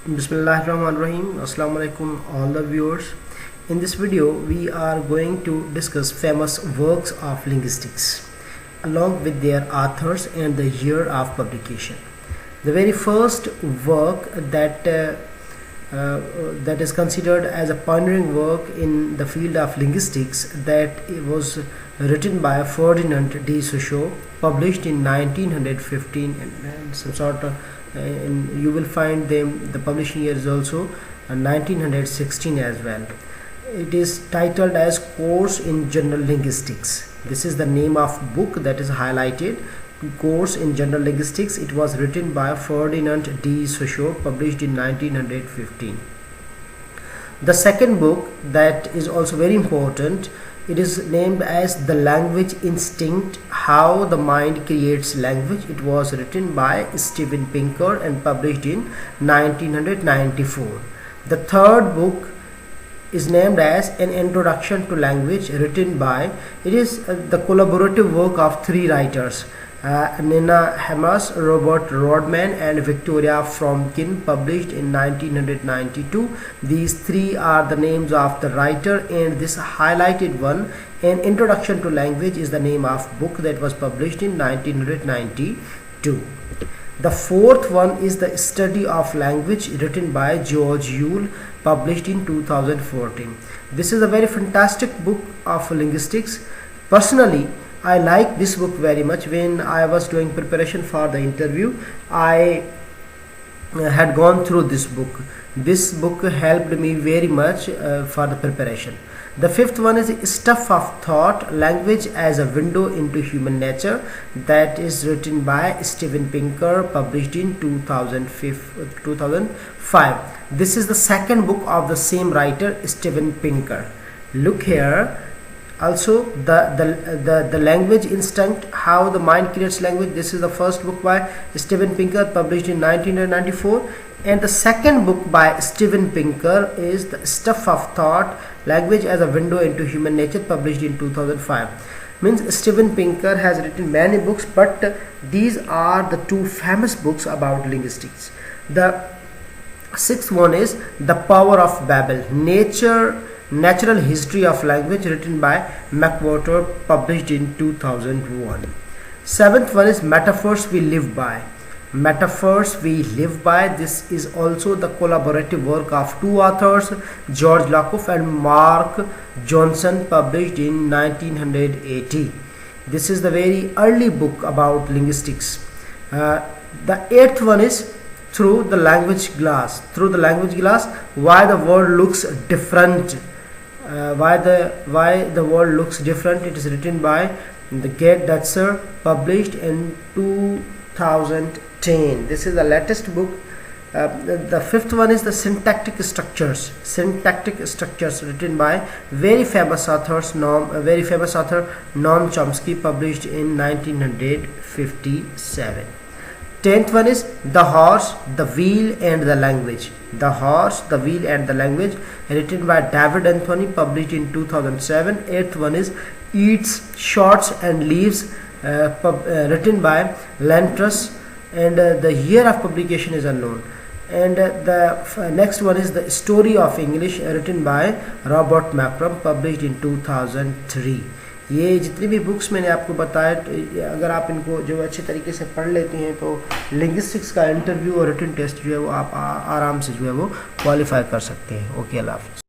Bismillahirrahmanirrahim. Assalamu alaikum all the viewers. In this video we are going to discuss famous works of linguistics along with their authors and the year of publication. The very first work that is considered as a pioneering work in the field of linguistics, that was written by Ferdinand de Saussure, published in 1915, and some sort of and you will find the publishing year is also 1916 as well. It is titled as Course in General Linguistics. This is the name of book that is highlighted, Course in General Linguistics. It was written by Ferdinand de Saussure, published in 1915. The second book that is also very important, it is named as The Language Instinct, How the Mind Creates Language. It was written by Steven Pinker and published in 1994. The third book is named as An Introduction to Language, written by, it is the collaborative work of three writers, Nina Hamas, Robert Rodman and Victoria Fromkin, published in 1992. These three are the names of the writer, and this highlighted one, An Introduction to Language, is the name of book that was published in 1992. The fourth one is The Study of Language, written by George Yule, published in 2014. This is a very fantastic book of linguistics. Personally, I like this book very much. When I was doing preparation for the interview, I had gone through this book. This book helped me very much for the preparation. The fifth one is Stuff of Thought, Language as a Window into Human Nature, that is written by Steven Pinker, published in 2005. This is the second book of the same writer, Steven Pinker. Look here. Also, the Language Instinct, How the Mind Creates Language. This is the first book by Steven Pinker, published in 1994, and the second book by Steven Pinker is The Stuff of Thought, Language as a Window into Human Nature, published in 2005. Means Steven Pinker has written many books, but these are the two famous books about linguistics. The sixth one is The Power of Babel, Natural History of Language, written by McWhorter, published in 2001. Seventh one is Metaphors We Live By. Metaphors We Live By. This is also the collaborative work of two authors, George Lakoff and Mark Johnson, published in 1980. This is the very early book about linguistics. The eighth one is Through the Language Glass. Through the Language Glass, Why the World Looks Different. Why the world looks different. It is written by the Gerd Dutzer, published in 2010. This is the latest book. The fifth one is the Syntactic Structures, written by very famous author Noam Chomsky, published in 1957. 10th one is The Horse, the Wheel and the Language. The Horse, the Wheel and the Language, written by David Anthony, published in 2007. 8th one is Eats, Shots and Leaves, written by Lantrus, and the year of publication is unknown. And the next one is The Story of English, written by Robert Macrum, published in 2003. ये जितनी भी books मैंने आपको बताया, अगर आप इनको जो अच्छे तरीके से पढ़ लेते हैं तो लिंग्विस्टिक्स का इंटरव्यू और रिटन टेस्ट जो है वो आप आराम से जो है वो क्वालिफाई कर सकते हैं. ओके, अल्लाह हाफ़िज़.